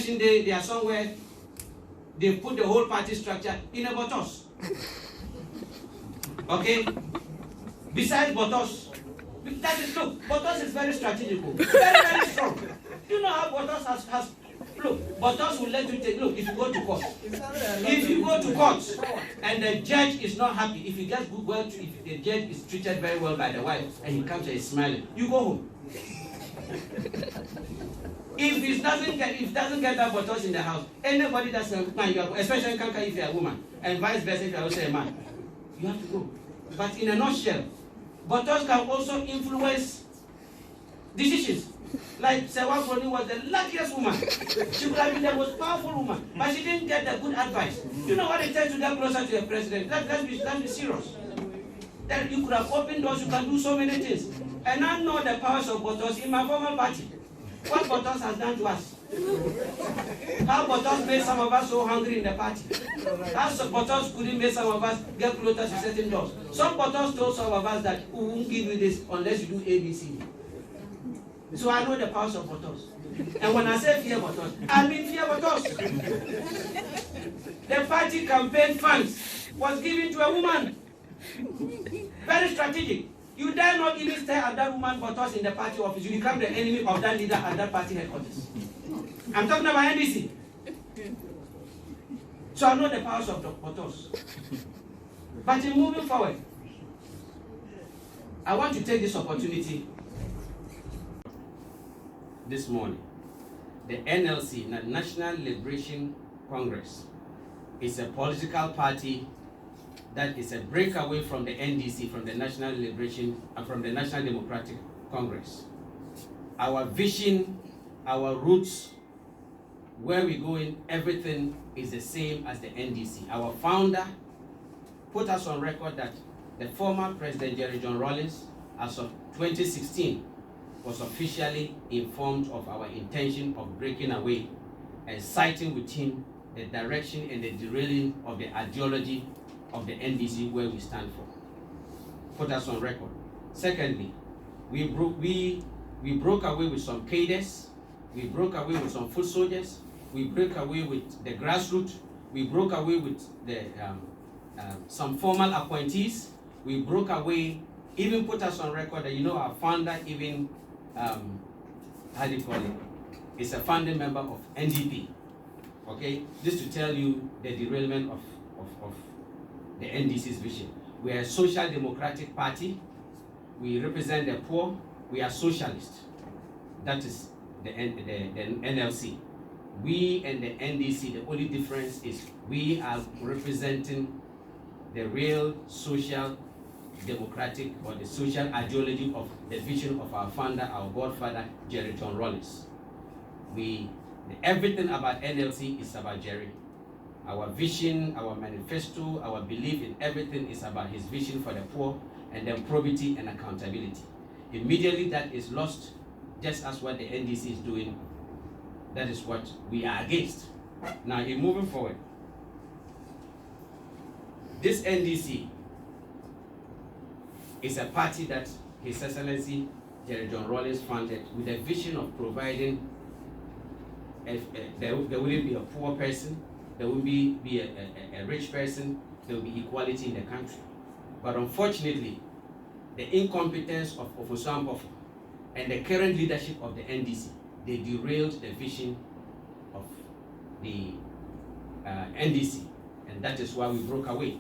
election day, they are somewhere, they put the whole party structure in a Bottos. Okay? Besides Bottos, that is, look, Bottos is very strategical, very strong. You know how Bottos has look, Bottos will let you take, look, if you go to court, and the judge is not happy, if he gets good, well, if the judge is treated very well by the wife, and he comes and is smiling, you go home. If he doesn't get that Bottos in the house, anybody that's a man, especially if you're a woman, and vice versa if you're also a man, you have to go. But in a nutshell, Bottos can also influence decisions. Like Sewa Kroni was the luckiest woman. She could have been the most powerful woman, but she didn't get the good advice. You know what it takes to get closer to a president? Let's be serious. Then you could have opened doors, you can do so many things. And I know the powers of Bottos in my former party. What Bottos has done to us. How Bottos made some of us so hungry in the party. How Bottos couldn't make some of us get closer to certain doors. Some Bottos told some of us that we won't give you this unless you do ABC. So I know the powers of Bottos. And when I say fear Bottos, I mean fear Bottos. The party campaign funds was given to a woman. Very strategic. You dare not even stay at that woman Bottos in the party office. You become the enemy of that leader at that party headquarters. I'm talking about NDC. So I know the powers of the Bottos. But in moving forward, I want to take this opportunity this morning. The NLC, the National Liberation Congress, is a political party that is a breakaway from the NDC, from the National Liberation, and from the National Democratic Congress. Our vision, our roots, where we go in, everything is the same as the NDC. Our founder put us on record that the former President Jerry John Rawlings, as of 2016, was officially informed of our intention of breaking away and citing with him the direction and the derailing of the ideology of the NDC, where we stand for. Put us on record. Secondly, we broke away with some cadres, we broke away with some foot soldiers, we broke away with the grassroots, we broke away with the some formal appointees, we broke away, even put us on record that, you know, our founder even, how do you call it? Is a founding member of NDP. Okay, just to tell you the derailment of the NDC's vision. We are a social democratic party. We represent the poor. We are socialists. That is the NLC. We and the NDC, the only difference is we are representing the real social democratic or the social ideology of the vision of our founder, our godfather, Jerry John Rawlings. Everything about NLC is about Jerry. Our vision, our manifesto, our belief in everything is about his vision for the poor, and then probity and accountability. Immediately that is lost, just as what the NDC is doing, that is what we are against. Now, in moving forward, this NDC is a party that His Excellency Jerry John Rawlings founded with a vision of providing, there wouldn't be a poor person, there will be a rich person, there will be equality in the country. But unfortunately, the incompetence of Ofosu Ampofo and the current leadership of the NDC, they derailed the vision of the NDC, and that is why we broke away.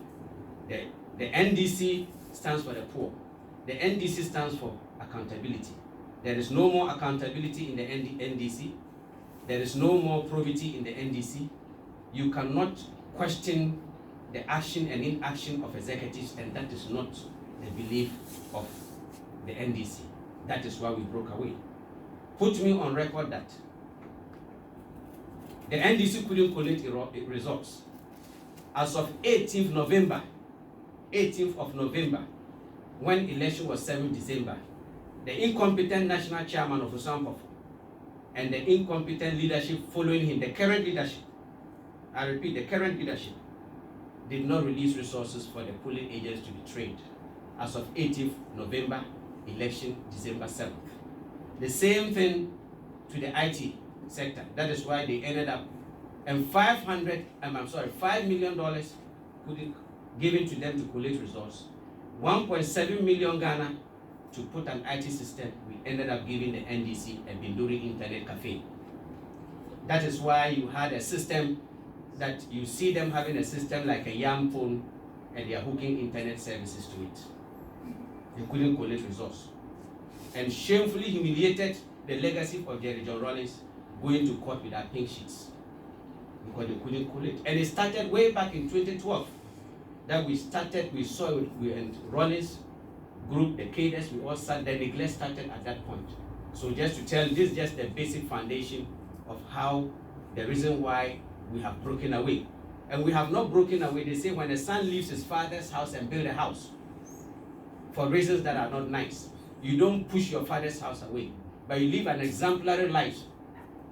The NDC stands for the poor. The NDC stands for accountability. There is no more accountability in the NDC. There is no more probity in the NDC. You cannot question the action and inaction of executives, and that is not the belief of the NDC. That is why we broke away. Put me on record that the NDC couldn't collect results. As of 18th of November, when election was 7th December, the incompetent national chairman of Ofosu Ampofo and the incompetent leadership following him, the current leadership, I repeat, the current leadership, did not release resources for the polling agents to be trained. As of 18th November, election December 7th. The same thing to the IT. sector. That is why they ended up, and $5 million given to them to collect results, 1.7 million Ghana to put an IT system. We ended up giving the NDC a Binduri internet cafe. That is why you had a system that you see them having a system like a YAM phone, and they are hooking internet services to it. They couldn't collect results, and shamefully humiliated the legacy of Jerry John Rawlings going to court with our pink sheets because they couldn't collect. And it started way back in 2012 that we saw it, and Rawlings group, the cadres, we all started, the neglect started at that point. So just to tell, this is just the basic foundation of how, the reason why we have broken away. And we have not broken away. They say when a son leaves his father's house and builds a house for reasons that are not nice, you don't push your father's house away, but you live an exemplary life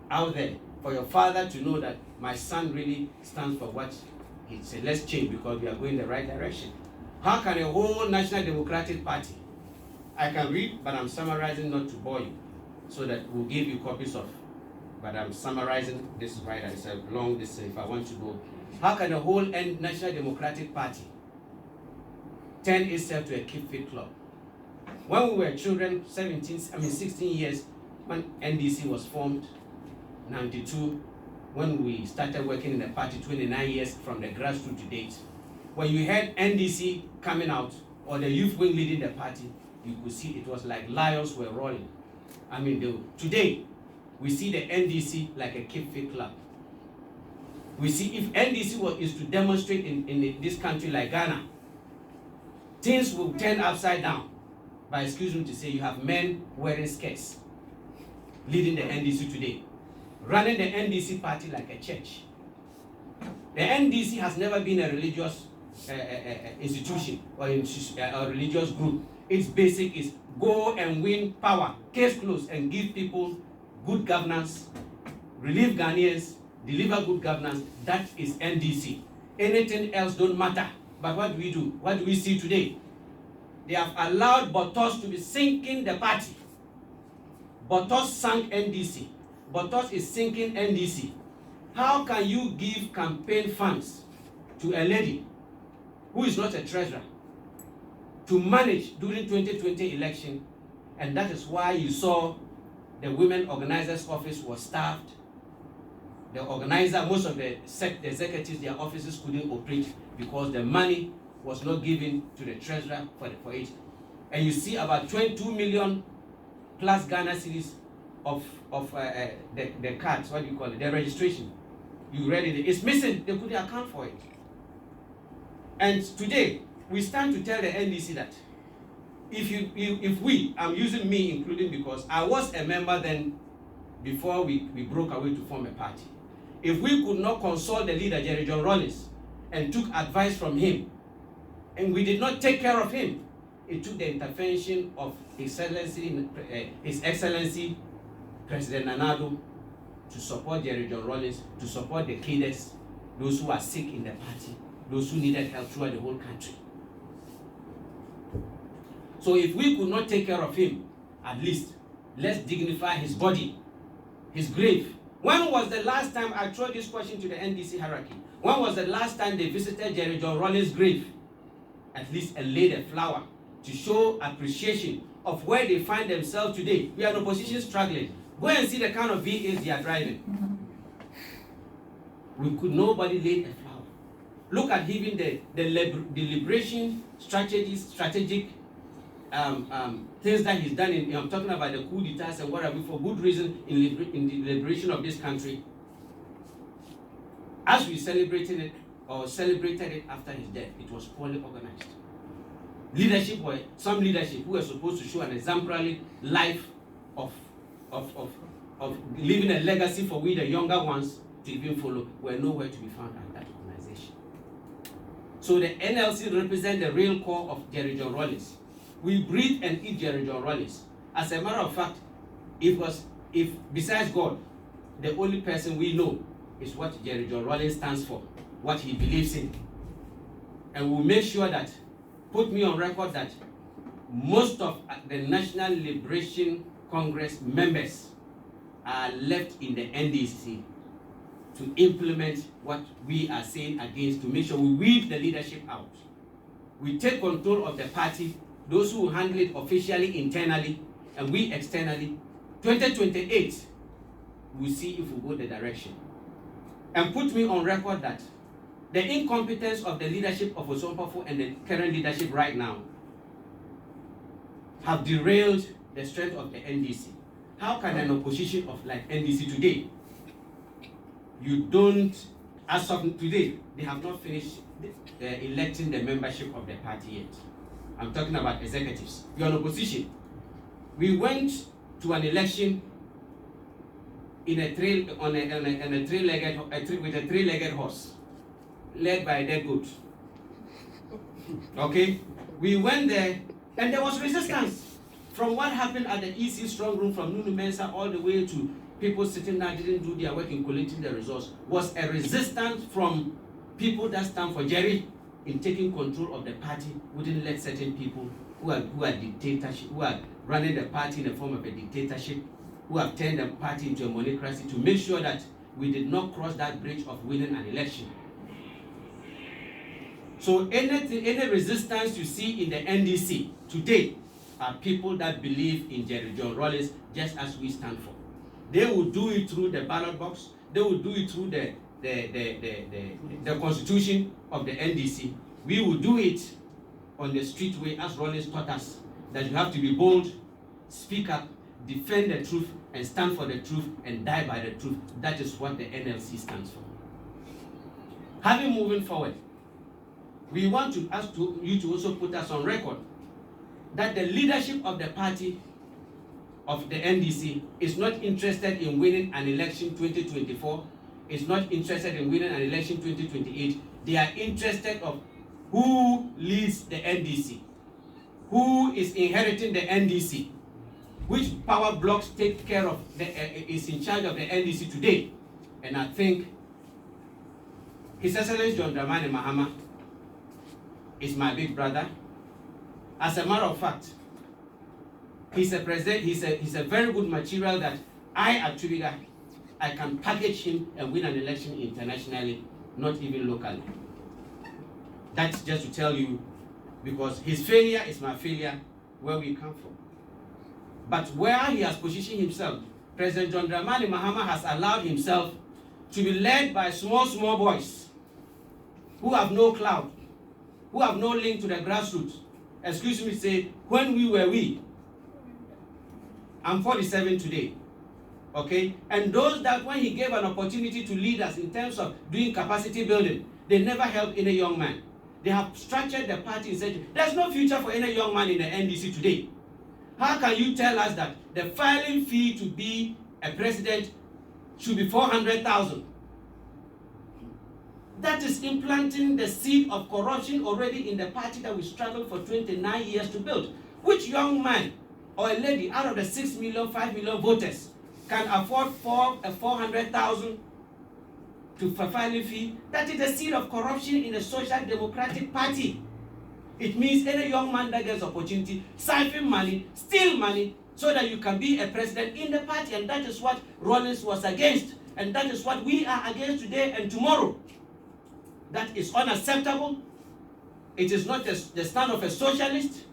out there for your father to know that my son really stands for what he said. Let's change because we are going the right direction. How can a whole National Democratic Party, I can read, but I'm summarizing not to bore you, so that we'll give you copies of, but I'm summarizing this right, it's a long, this if I want to go. How can a whole National Democratic Party turn itself to a keep fit club? When we were children, 16 years, when NDC was formed, 92, when we started working in the party, 29 years from the grassroots to date. When you heard NDC coming out, or the youth wing leading the party, you could see it was like lions were roaring. Today, we see the NDC like a keep fit club. We see if NDC is to demonstrate in this country like Ghana, things will turn upside down. But excuse me to say, you have men wearing skirts leading the NDC today, running the NDC party like a church. The NDC has never been a religious institution or a religious group. Its basic is go and win power, case closed, and give people good governance, relieve Ghanaians, deliver good governance. That is NDC. Anything else don't matter. But what do we do? What do we see today? They have allowed Bottos to be sinking the party. Bottos sank NDC. Bottos is sinking NDC. How can you give campaign funds to a lady who is not a treasurer to manage during 2020 election? And that is why you saw the women organizers' office was staffed. The organizer, most of the executives, their offices couldn't operate because the money was not given to the treasurer for it. And you see about 22 million plus Ghana cedis of the cards, what do you call it, the registration. You read it, it's missing, they couldn't account for it. And today, we stand to tell the NDC that if we, I'm using me including because I was a member then before we broke away to form a party. If we could not consult the leader, Jerry John Rawlings, and took advice from him, and we did not take care of him, it took the intervention of His Excellency President Nanado to support Jerry John Rawlings, to support the cadres, those who are sick in the party, those who needed help throughout the whole country. So if we could not take care of him, at least let's dignify his body, his grave. When was the last time, I throw this question to the NDC hierarchy, when was the last time they visited Jerry John Rawlings' grave? At least and laid a flower to show appreciation of where they find themselves today. We are in opposition struggling. Go and see the kind of vehicles they are driving. Nobody laid a flower. Look at even the liberation strategic things that he's done. I'm talking about the coup d'etats and whatever for good reason in the liberation of this country. As we celebrated it after his death, it was poorly organized. Some leadership who were supposed to show an exemplary life of leaving a legacy for we the younger ones to even follow, were nowhere to be found at that organization. So the NLC represents the real core of Jerry John Rawlings. We breathe and eat Jerry John Rawlings. As a matter of fact, if besides God, the only person we know is what Jerry John Rawlings stands for, what he believes in. And we'll make sure that, put me on record that most of the National Liberation Congress members are left in the NDC to implement what we are saying against, to make sure we weed the leadership out. We take control of the party, those who handle it officially, internally, and we externally. 2028, we'll see if we go the direction. And put me on record that the incompetence of the leadership of Osompofo and the current leadership right now have derailed the strength of the NDC. How can an opposition of like NDC today, you don't, as of today, they have not finished electing the membership of the party yet. I'm talking about executives. You're an opposition. We went to an election in a three-legged horse, led by a dead goat. Okay, we went there, and there was resistance from what happened at the EC strong room from Nunu Mensah all the way to people sitting there didn't do their work in collecting the results. Was a resistance from people that stand for Jerry in taking control of the party, wouldn't let certain people who are dictatorship, who are running the party in the form of a dictatorship, who have turned the party into a monocracy, to make sure that we did not cross that bridge of winning an election. So any resistance you see in the NDC today are people that believe in Jerry John Rawlings just as we stand for. They will do it through the ballot box. They will do it through the constitution of the NDC. We will do it on the street way as Rawlings taught us, that you have to be bold, speak up, defend the truth, and stand for the truth and die by the truth. That is what the NLC stands for. Having moving forward, we want to ask you to also put us on record that the leadership of the party of the NDC is not interested in winning an election 2024, is not interested in winning an election 2028. They are interested of who leads the NDC, who is inheriting the NDC, which power blocks take care of, is in charge of the NDC today. And I think His Excellency John Dramani Mahama is my big brother. As a matter of fact, he's a president, he's a very good material that Atubiga, I can package him and win an election internationally, not even locally. That's just to tell you, because his failure is my failure where we come from. But where he has positioned himself, President John Dramani Mahama has allowed himself to be led by small boys who have no clout, who have no link to the grassroots. Excuse me, say, when we were we. I'm 47 today. Okay? And those that when he gave an opportunity to lead us in terms of doing capacity building, they never helped any young man. They have structured the party in such there's no future for any young man in the NDC today. How can you tell us that the filing fee to be a president should be 400,000? That is implanting the seed of corruption already in the party that we struggled for 29 years to build. Which young man or a lady out of the 6 million, 5 million voters can afford 400,000 to filing fee? That is the seed of corruption in the Social Democratic Party. It means any young man that gets opportunity, siphon money, steal money, so that you can be a president in the party. And that is what Rawlings was against. And that is what we are against today and tomorrow. That is unacceptable. It is not the stand of a socialist.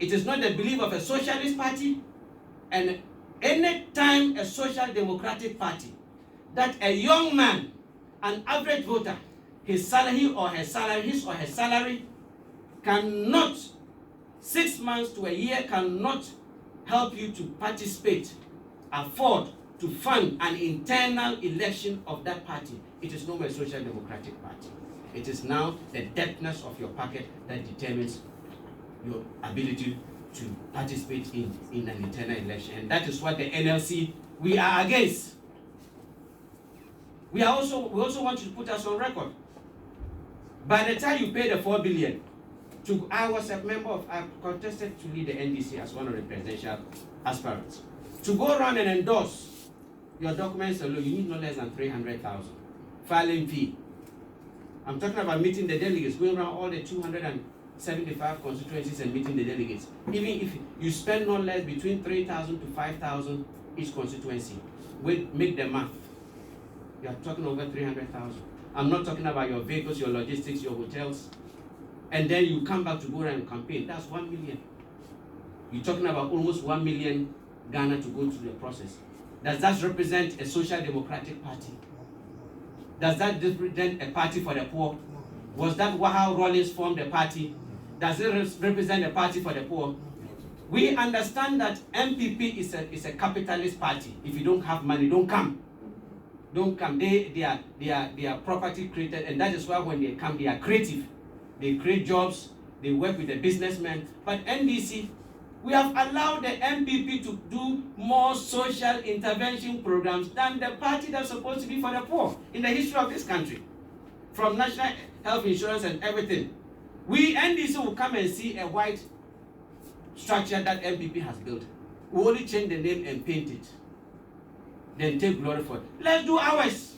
It is not the belief of a socialist party. And any time a social democratic party, that a young man, an average voter, his salary or her salary, his or her salary, cannot, 6 months to a year, cannot help you to participate, afford to fund an internal election of that party. It is no more a social democratic party. It is now the depthness of your pocket that determines your ability to participate in an internal election. And that is what the NLC, we are against. We also want you to put us on record. By the time you pay the 4 billion, I was a member of, I contested to lead the NDC as one of the presidential aspirants. To go around and endorse your documents alone, you need no less than 300,000. Filing fee. I'm talking about meeting the delegates, going around all the 275 constituencies and meeting the delegates. Even if you spend no less between 3,000 to 5,000 each constituency, make the math. You are talking over 300,000. I'm not talking about your vehicles, your logistics, your hotels. And then you come back to go and campaign. That's 1 million. You're talking about almost 1 million Ghana to go through the process. Does that represent a social democratic party? Does that represent a party for the poor? Was that how Rawlings formed the party? Does it represent a party for the poor? We understand that MPP is a capitalist party. If you don't have money, don't come. Don't come. They are property created, and that is why when they come, they are creative. They create jobs, they work with the businessmen. But NDC, we have allowed the MPP to do more social intervention programs than the party that's supposed to be for the poor in the history of this country. From national health insurance and everything. We, NDC, will come and see a white structure that MPP has built. We only change the name and paint it. Then take glory for it. Let's do ours.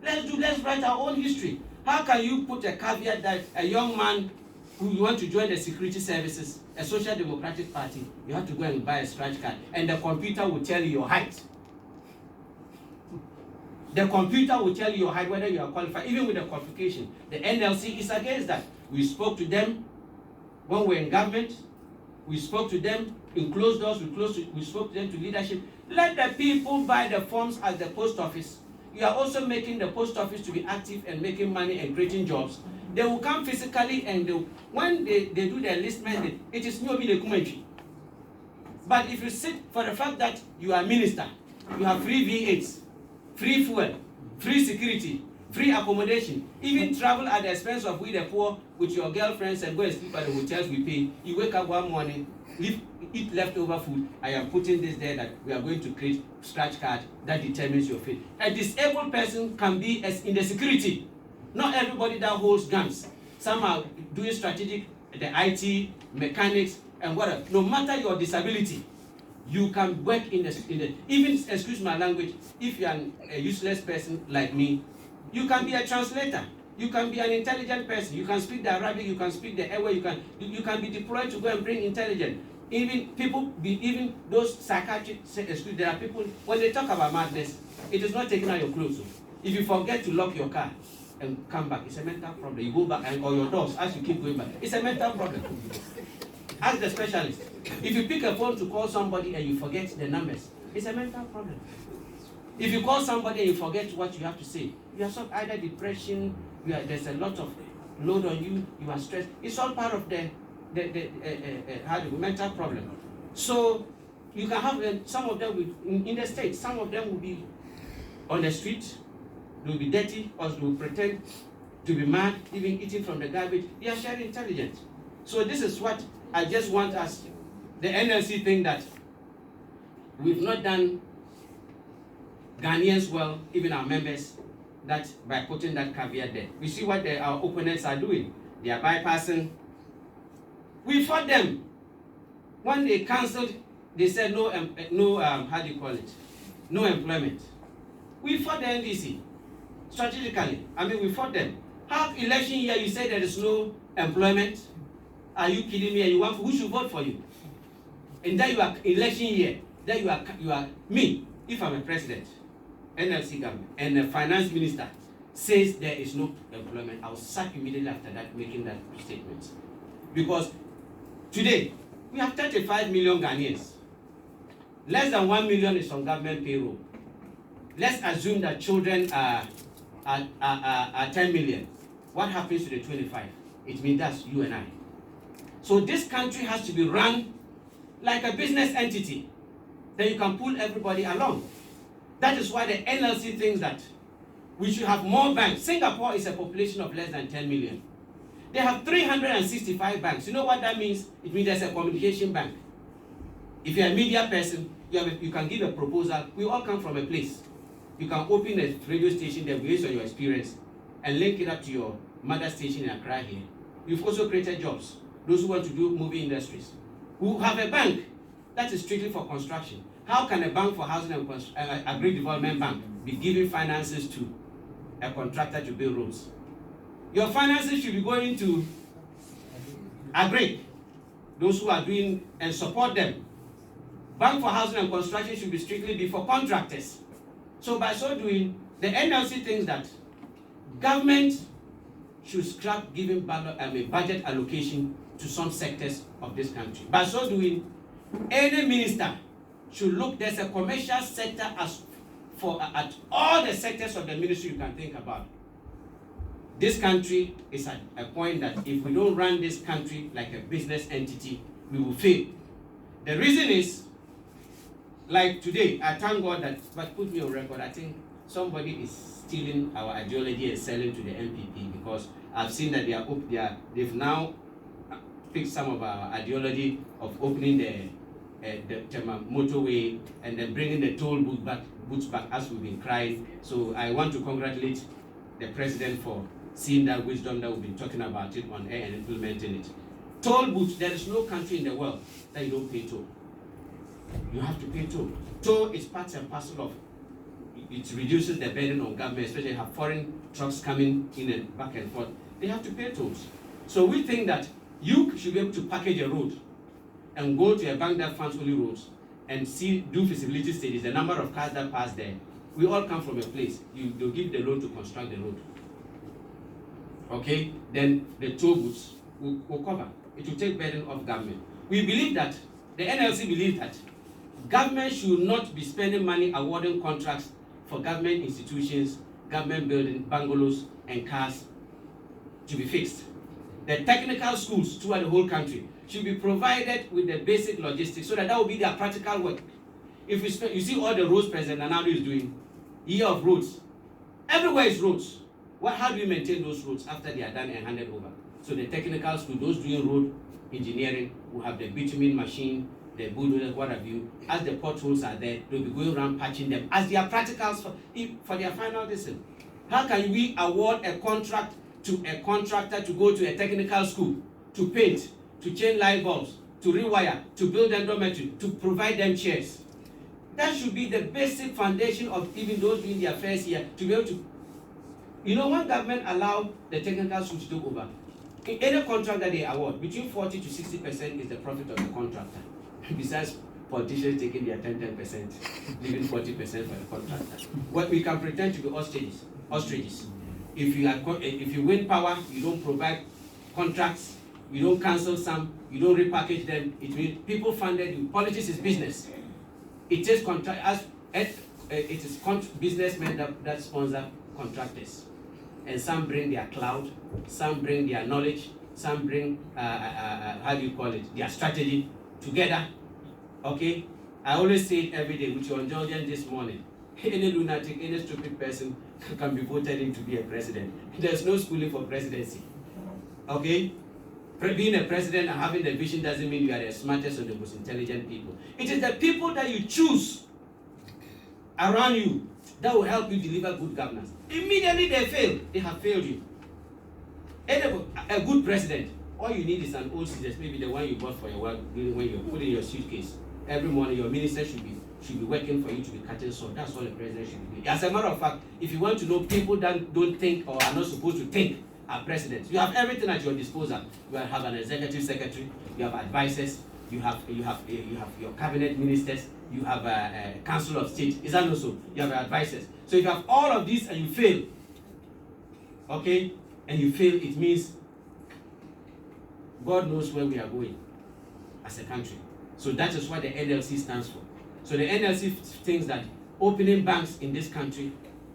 Let's write our own history. How can you put a caveat that a young man who you want to join the security services, a social democratic party, you have to go and buy a scratch card, and the computer will tell you your height. The computer will tell you your height, whether you are qualified, even with the qualification. The NLC is against that. We spoke to them when we were in government. We spoke to them in closed doors. We spoke to them to leadership. Let the people buy the forms at the post office. You are also making the post office to be active and making money and creating jobs. They will come physically, and when they do the enlistment, it is no be the. But if you sit for the fact that you are minister, you have free V8s, free fuel, free security, free accommodation, even travel at the expense of we the poor with your girlfriends and go and sleep at the hotels we pay. You wake up one morning, eat leftover food. I am putting this there that we are going to create scratch card that determines your fate. A disabled person can be in the security. Not everybody that holds guns. Some are doing strategic, the IT, mechanics, and whatever. No matter your disability, you can work in the even, excuse my language, if you are a useless person like me, you can be a translator. You can be an intelligent person. You can speak the Arabic. You can speak the Ewe. You can be deployed to go and bring intelligence. Even those psychiatrists, there are people, when they talk about madness, it is not taking out your clothes. If you forget to lock your car and come back, it's a mental problem. You go back or your doors as you keep going back. It's a mental problem. Ask the specialist. If you pick a phone to call somebody and you forget the numbers, it's a mental problem. If you call somebody and you forget what you have to say, you have either depression, there's a lot of load on you, you are stressed. It's all part of the mental problem. So you can have some of them in the States, some of them will be on the street, they will be dirty, or they will pretend to be mad, even eating from the garbage. They are sharing intelligence. So this is what I just want us, the NLC thing that we've not done Ghanaians well, even our members, that by putting that caveat there. We see what our opponents are doing. They are bypassing. We fought them. When they cancelled, they said no, how do you call it? No employment. We fought the NDC strategically. I mean, we fought them. Half election year, you say there is no employment. Are you kidding me? And you want who should vote for you? And then you are election year. Then you are me. If I'm a president, NLC government, and the finance minister says there is no employment, I'll sack immediately after that, making that statement. Because today, we have 35 million Ghanaians. Less than 1 million is on government payroll. Let's assume that children are 10 million. What happens to the 25? It means that's you and I. So this country has to be run like a business entity. Then you can pull everybody along. That is why the NLC thinks that we should have more banks. Singapore is a population of less than 10 million. They have 365 banks. You know what that means? It means there's a communication bank. If you're a media person, you can give a proposal. We all come from a place. You can open a radio station there based on your experience and link it up to your mother station in Accra here. You've also created jobs. Those who want to do movie industries. Who have a bank that is strictly for construction. How can a bank for housing and agri development bank be giving finances to a contractor to build roads? Your finances should be going to agri, those who are doing, and support them. Bank for Housing and Construction should be strictly be for contractors. So by so doing, the NLC thinks that government should scrap giving budget allocation to some sectors of this country. By so doing, any minister should look, there's a commercial sector at all the sectors of the ministry you can think about. This country is at a point that if we don't run this country like a business entity, we will fail. The reason is, like today, I thank God that, but put me on record, I think somebody is stealing our ideology and selling to the MPP, because I've seen that they've now picked some of our ideology of opening the motorway and then bringing the toll booths back as we've been crying. So I want to congratulate the president for seeing that wisdom that we've been talking about it on air and implementing it. Toll booths, there is no country in the world that you don't pay toll. You have to pay toll. Toll is part and parcel of, it reduces the burden on government, especially have foreign trucks coming in and back and forth. They have to pay tolls. So we think that you should be able to package a road and go to a bank that funds only roads and do feasibility studies, the number of cars that pass there. We all come from a place. They'll give the loan to construct the road. Okay? Then the toll booths will cover. It will take burden off government. We believe that, the NLC believes that government should not be spending money awarding contracts for government institutions, government building, bungalows, and cars to be fixed. The technical schools throughout the whole country should be provided with the basic logistics so that will be their practical work. If you see all the roads President Nana is doing, year of roads, everywhere is roads. How do you maintain those roads after they are done and handed over? So the technical school, those doing road engineering, will have the bitumen machine, the bulldozers, what have you. As the potholes are there, they'll be going around patching them as their practicals for their final lesson. How can we award a contract to a contractor to go to a technical school, to paint, to change light bulbs, to rewire, to build a dormitory, to provide them chairs? That should be the basic foundation of even those doing their first year to be able to. When government allow the technical school to take over, in any contract that they award, between 40 to 60% is the profit of the contractor. Besides politicians taking their 10%, leaving 40% for the contractor. What we can pretend to be ostriches. If you win power, you don't provide contracts, you don't cancel some, you don't repackage them. It means people funded you. Politics is business. It is businessmen that sponsor contractors. And some bring their cloud, some bring their knowledge, some bring their strategy together. Okay? I always say it every day with your indulgence this morning. Any lunatic, any stupid person can be voted in to be a president. There's no schooling for presidency. Okay? Being a president and having a vision doesn't mean you are the smartest or the most intelligent people. It is the people that you choose around you that will help you deliver good governance. Immediately they fail, they have failed you. A good president, all you need is an old scissors, maybe the one you bought for your work when you put in your suitcase. Every morning your minister should be working for you to be cutting saw. That's all the president should be doing. As a matter of fact, if you want to know people that don't think or are not supposed to think are presidents, you have everything at your disposal. You have an executive secretary, you have advisors, you have your cabinet ministers, you have a council of state. Is that not so? You have advisors. So if you have all of these and you fail, okay, and you fail, it means God knows where we are going as a country. So that is what the NLC stands for. So the NLC thinks that opening banks in this country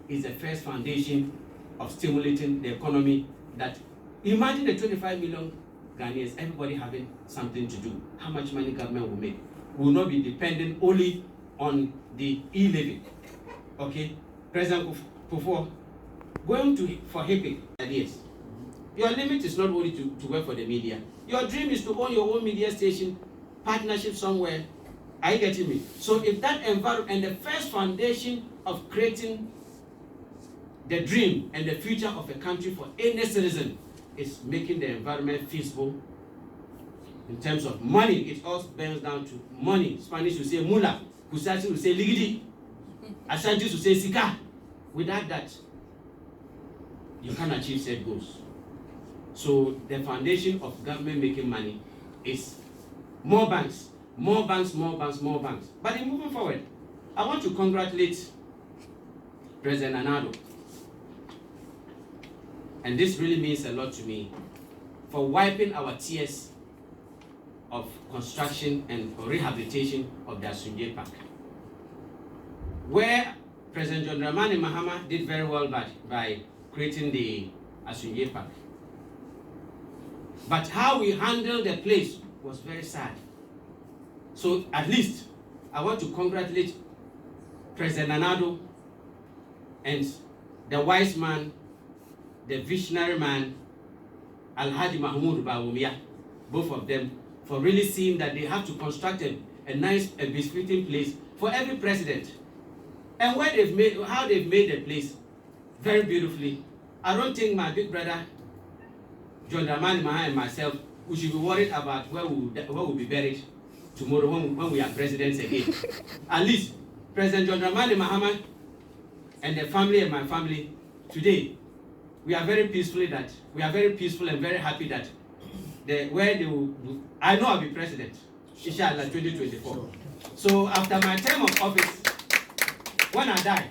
is the first foundation of stimulating the economy. That imagine the 25 million Ghanaians, everybody having something to do. How much money government will make? Will not be dependent only on the e-living. Okay? President Kufuor, going for HIPIC ideas. Your limit is not only to work for the media. Your dream is to own your own media station, partnership somewhere. Are you getting me? So if that environment, and the first foundation of creating the dream and the future of a country for any citizen is making the environment feasible. In terms of money, it all boils down to money. Spanish will say mula, Kusasi will say ligidi, Ashantis will say sika. Without that, you can't achieve said goals. So the foundation of government making money is more banks, More banks, more banks, more banks. But in moving forward, I want to congratulate President Nana Addo. And this really means a lot to me, for wiping our tears of construction and rehabilitation of the Asunje Park. Where President John Dramani Mahama did very well by creating the Asunje Park. But how we handled the place was very sad. So at least I want to congratulate President Nana Addo and the wise man, the visionary man, Alhaji Mahmoud Bawumia, both of them, for really seeing that they have to construct a nice, befitting place for every president. And how they've made the place very beautifully. I don't think my big brother, John Dramani Mahama, and myself, we should be worried about where we'll be buried tomorrow when we are presidents again. At least, President John Dramani Mahama and the family and my family, today, we are very peaceful and very happy that I know I'll be president, inshallah, 2024. So after my term of office, when I die,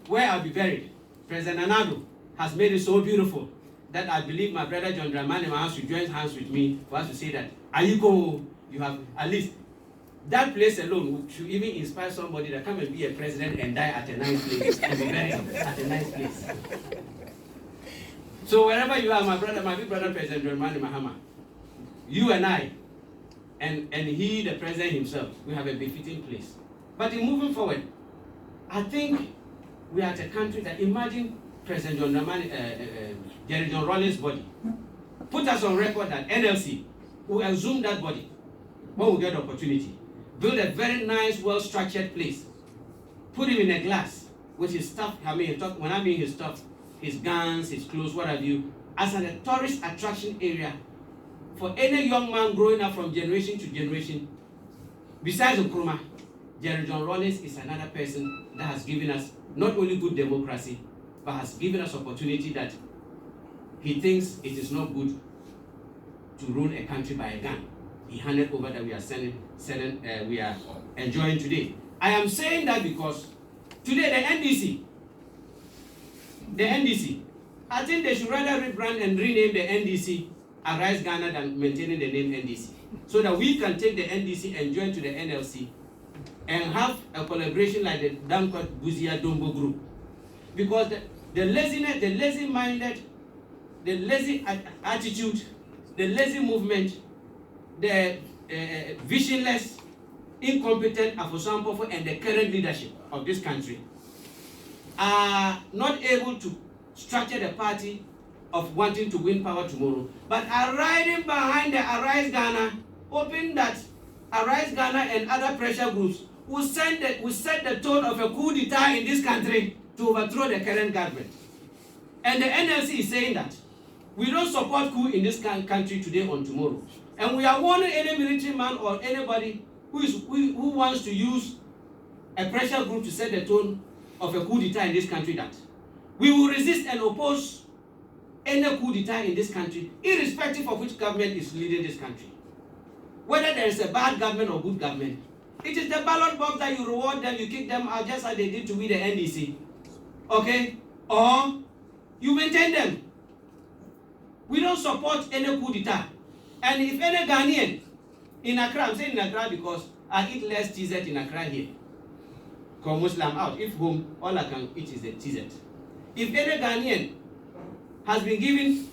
where I'll be buried, President Nana Addo has made it so beautiful that I believe my brother John Dramani Mahama should join hands with me for us to say that, you have at least that place alone should even inspire somebody that come and be a president and die at a nice place and be buried at a nice place. So wherever you are, my big brother President John Dramani Mahama, you and I, and he, the president himself, we have a befitting place. But in moving forward, I think we are at a country that, imagine President John Dramani, Jerry John Rawlings' body. Put us on record that NLC will assume that body when we get the opportunity. Build a very nice, well-structured place. Put him in a glass with his stuff. When I mean his stuff, his guns, his clothes, what have you, as a tourist attraction area for any young man growing up from generation to generation. Besides Nkrumah, Jerry John Rawlings is another person that has given us not only good democracy, but has given us opportunity that he thinks it is not good to rule a country by a gun. He handed over that we are enjoying today. I am saying that because today the NDC, I think they should rather rebrand and rename the NDC Arise Ghana than maintaining the name NDC, so that we can take the NDC and join to the NLC and have a collaboration like the Dankwa Buzia Dombo group. Because the laziness, the lazy-minded, the lazy attitude, the lazy movement, the visionless, incompetent Afosampofo and the current leadership of this country are not able to structure the party of wanting to win power tomorrow, but are riding behind the Arise Ghana, hoping that Arise Ghana and other pressure groups will set the tone of a coup d'etat in this country to overthrow the current government. And the NLC is saying that we don't support coup in this country today or tomorrow. And we are warning any military man or anybody who wants to use a pressure group to set the tone of a coup d'etat in this country that we will resist and oppose any coup d'etat in this country, irrespective of which government is leading this country. Whether there is a bad government or good government, it is the ballot box that you reward them, you kick them out just as they did to we the NDC. Okay? Or you maintain them. We don't support any coup d'etat. And if any Ghanaian in Accra, I'm saying in Accra because I eat less TZ in Accra here. Because Muslim out. If home, all I can eat is the TZ. If any Ghanaian has been given,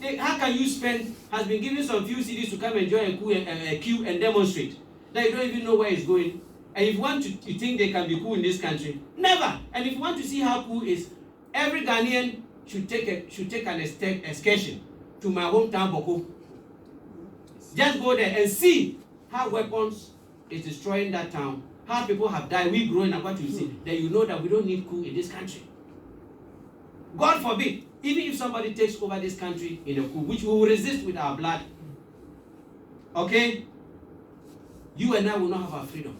has been given some few CDs to come and join a queue and demonstrate, that you don't even know where it's going. And if you think they can be cool in this country, never. And if you want to see how cool is, every Ghanaian should take an excursion to my hometown Boko. Just go there and see how weapons is destroying that town, how people have died. We growing up, what you see, then you know that we don't need coup in this country. God forbid, even if somebody takes over this country in a coup, which we will resist with our blood, okay, you and I will not have our freedom.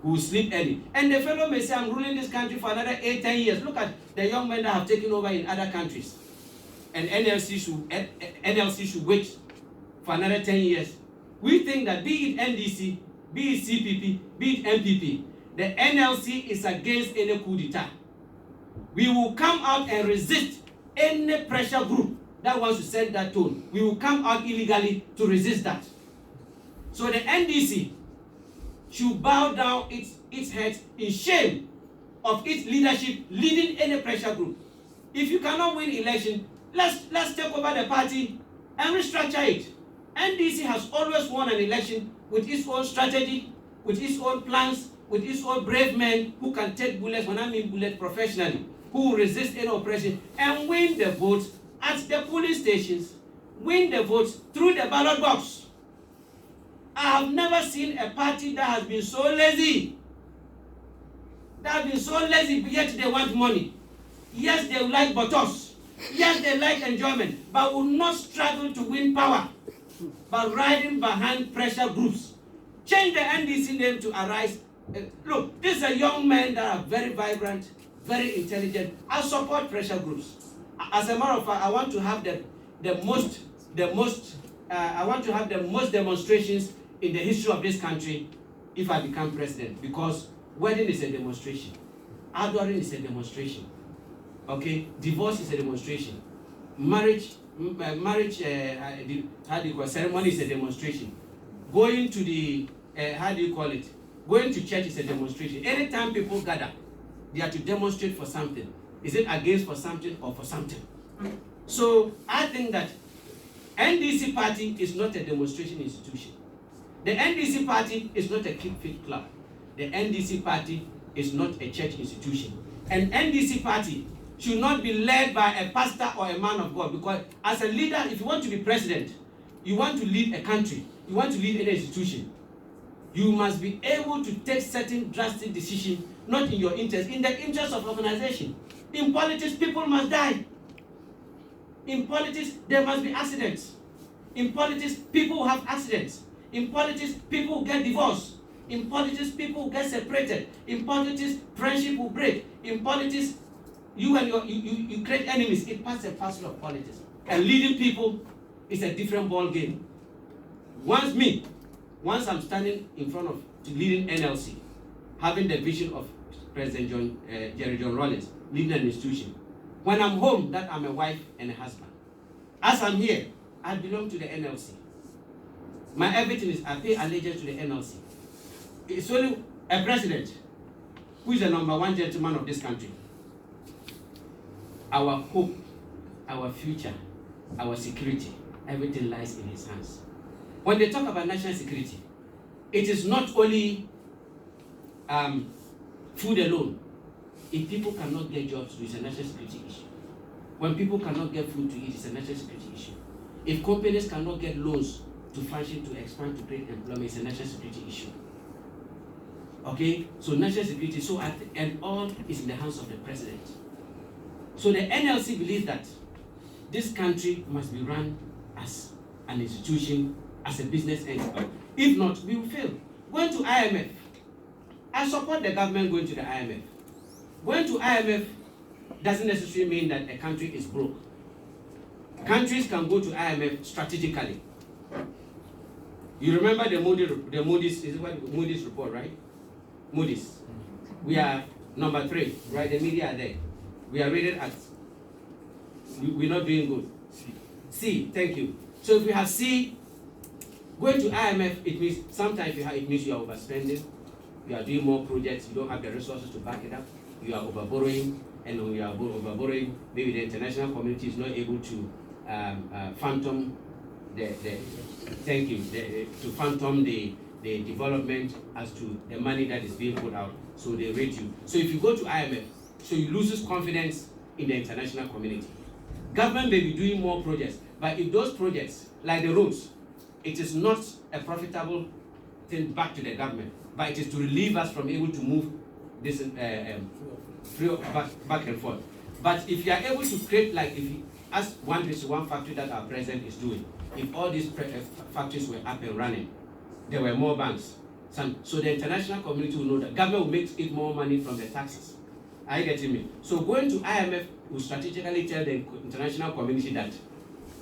We will sleep early. And the fellow may say, I'm ruling this country for another 8-10 years. Look at the young men that have taken over in other countries. And NLC should wait for another 10 years We think that be it NDC, be it CPP, be it MPP, the NLC is against any coup d'etat. We will come out and resist any pressure group that wants to set that tone. We will come out illegally to resist that. So the NDC should bow down its head in shame of its leadership leading any pressure group. If you cannot win election, let's take over the party and restructure it. NDC has always won an election with its own strategy, with its own plans, with its own brave men who can take bullets, when I mean bullets professionally, who will resist any oppression and win the votes at the polling stations, win the votes through the ballot box. I have never seen a party that has been so lazy. Yet they want money. Yes, they like Bottos. Yes, they like enjoyment, but will not struggle to win power by riding behind pressure groups. Change the NDC name to Arise. Look, these are young men that are very vibrant, very intelligent. I support pressure groups. As a matter of fact, I want to have the most demonstrations in the history of this country if I become president, because wedding is a demonstration, adoring is a demonstration, okay? Divorce is a demonstration, marriage ceremony is a demonstration. Going to the going to church is a demonstration. Anytime people gather, they are to demonstrate for something. Is it against for something or for something? So I think that NDC party is not a demonstration institution. The NDC party is not a keep fit club. The NDC party is not a church institution. An NDC party should not be led by a pastor or a man of God, because as a leader, if you want to be president, you want to lead a country, you want to lead an institution, you must be able to take certain drastic decisions, not in your interest, in the interest of organization. In politics, people must die. In politics, there must be accidents. In politics, people have accidents. In politics, people get divorced. In politics, people get separated. In politics, friendship will break. In politics, you create enemies. It's part and parcel of politics. And leading people is a different ball game. Once I'm standing in front of leading NLC, having the vision of President Jerry John Rawlings, leading an institution. When I'm home, that I'm a wife and a husband. As I'm here, I belong to the NLC. My everything is, I pay allegiance to the NLC. It's only a president who is the #1 gentleman of this country. Our hope, our future, our security, everything lies in his hands. When they talk about national security, it is not only food alone. If people cannot get jobs, it's a national security issue. When people cannot get food to eat, it's a national security issue. If companies cannot get loans to function, to expand, to create employment, it's a national security issue. Okay? So national security, and all is in the hands of the president. So the NLC believes that this country must be run as an institution, as a business entity. If not, we will fail. Going to IMF, I support the government going to the IMF. Going to IMF doesn't necessarily mean that a country is broke. Countries can go to IMF strategically. You remember the Moody's report, right? Moody's. We are number 3, right? The media are there. We are rated at, we're not doing good. C, thank you. So if we have C, going to IMF, it means sometimes it means you are overspending, you are doing more projects, you don't have the resources to back it up, you are overborrowing, and when you are overborrowing, maybe the international community is not able to phantom the development as to the money that is being put out, so they rate you. So if you go to IMF, so you lose confidence in the international community. Government may be doing more projects, but if those projects, like the roads, it is not a profitable thing back to the government, but it is to relieve us from able to move this back and forth. But if you are able to create, like if you, as one factory that our president is doing, if all these factories were up and running, there were more banks. So the international community will know that government will make it more money from the taxes. Are you getting me? So going to IMF will strategically tell the international community that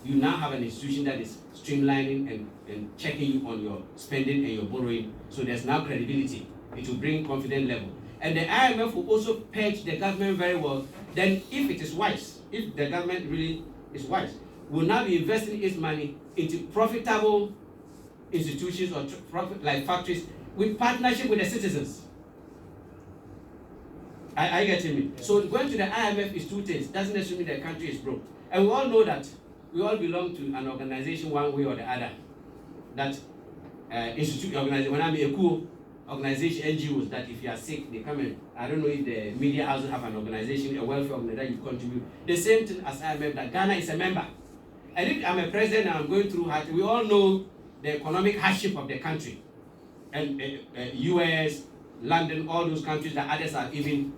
you now have an institution that is streamlining and checking you on your spending and your borrowing. So there's now credibility. It will bring confidence level. And the IMF will also purge the government very well. Then if it is wise, if the government really is wise, will now be investing its money into profitable institutions or like factories with partnership with the citizens. Are you getting me? So going to the IMF is two things. Doesn't necessarily mean the country is broke. And we all know that we all belong to an organization one way or the other. That organization, when I'm a cool organization, NGOs, that if you are sick, they come in. I don't know if the media houses have an organization, a welfare organization that you contribute. The same thing as IMF, that Ghana is a member. And if I'm a president and I'm going through hard, we all know the economic hardship of the country. And US, London, all those countries that others have even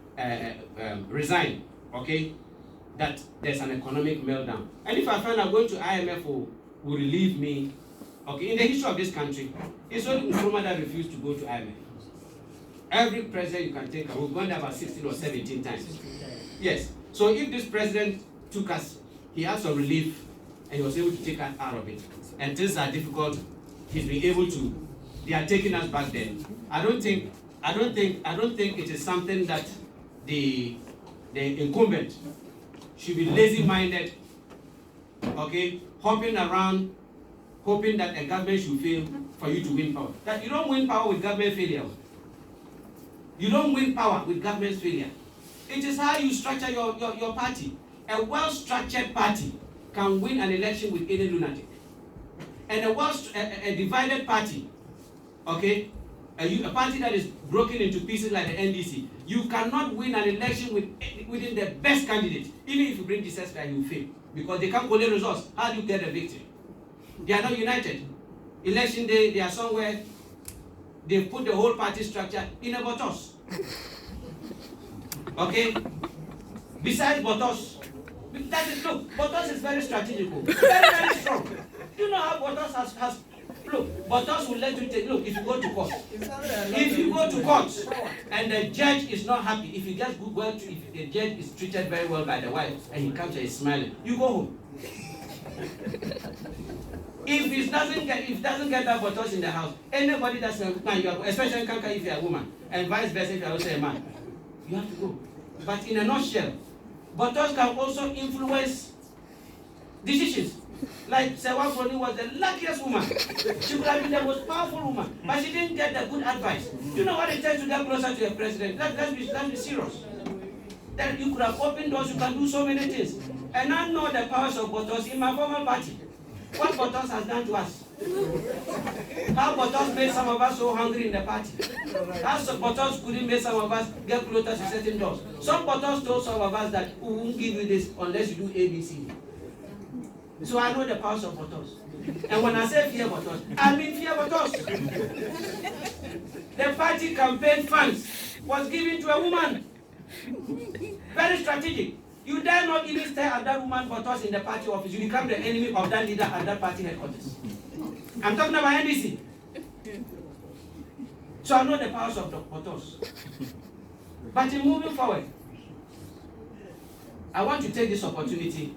resigned, okay? That there's an economic meltdown. And if I find out going to IMF will relieve me, okay, in the history of this country, it's only Nkrumah that refused to go to IMF. Every president you can take, we've gone there about 16 or 17 times. Yes. So if this president took us, he had some relief and he was able to take us out of it. And things are difficult, he's been able to, they are taking us back then. I don't think it is something that the incumbent should be lazy-minded, okay, hopping around, hoping that a government should fail for you to win power. That you don't win power with government failure. You don't win power with government failure. It is how you structure your party. A well-structured party can win an election with any lunatic. And a divided party, okay, a party that is broken into pieces like the NDC, you cannot win an election within the best candidate. Even if you bring Jesus Christ, you fail. Because they can't collect results. How do you get a victory? They are not united. Election day, they are somewhere, they put the whole party structure in a Bottos. Okay? Besides Bottos, look, Bottos is very strategical, very, very strong. Do you know how Bottos has look, Bottos will let you take, look, if you go to court. If you go to court and the judge is not happy, if you just go well, if the judge is treated very well by the wife and he comes and he's smiling, you go home. If it doesn't get that Bottos in the house, anybody that's a man, especially if you're a woman, and vice versa if you're also a man, you have to go. But in a nutshell, Bottos can also influence decisions. Like Sewa Froni was the luckiest woman. She could have been the most powerful woman, but she didn't get the good advice. Do you know what it takes to get closer to a president? Let's be serious. That you could have opened doors, you can do so many things. And I know the powers of Bottos in my former party. What Bottos has done to us. How Bottos made some of us so hungry in the party. How Bottos couldn't make some of us get closer to certain doors. Some Bottos told some of us that we won't give you this unless you do ABC. So I know the powers of Bottos. And when I say fear Bottos, I mean fear Bottos. The party campaign funds was given to a woman. Very strategic. You dare not even stare at that woman Bottos in the party office. You become the enemy of that leader at that party headquarters. I'm talking about NDC. So I know the powers of the Bottos. But in moving forward, I want to take this opportunity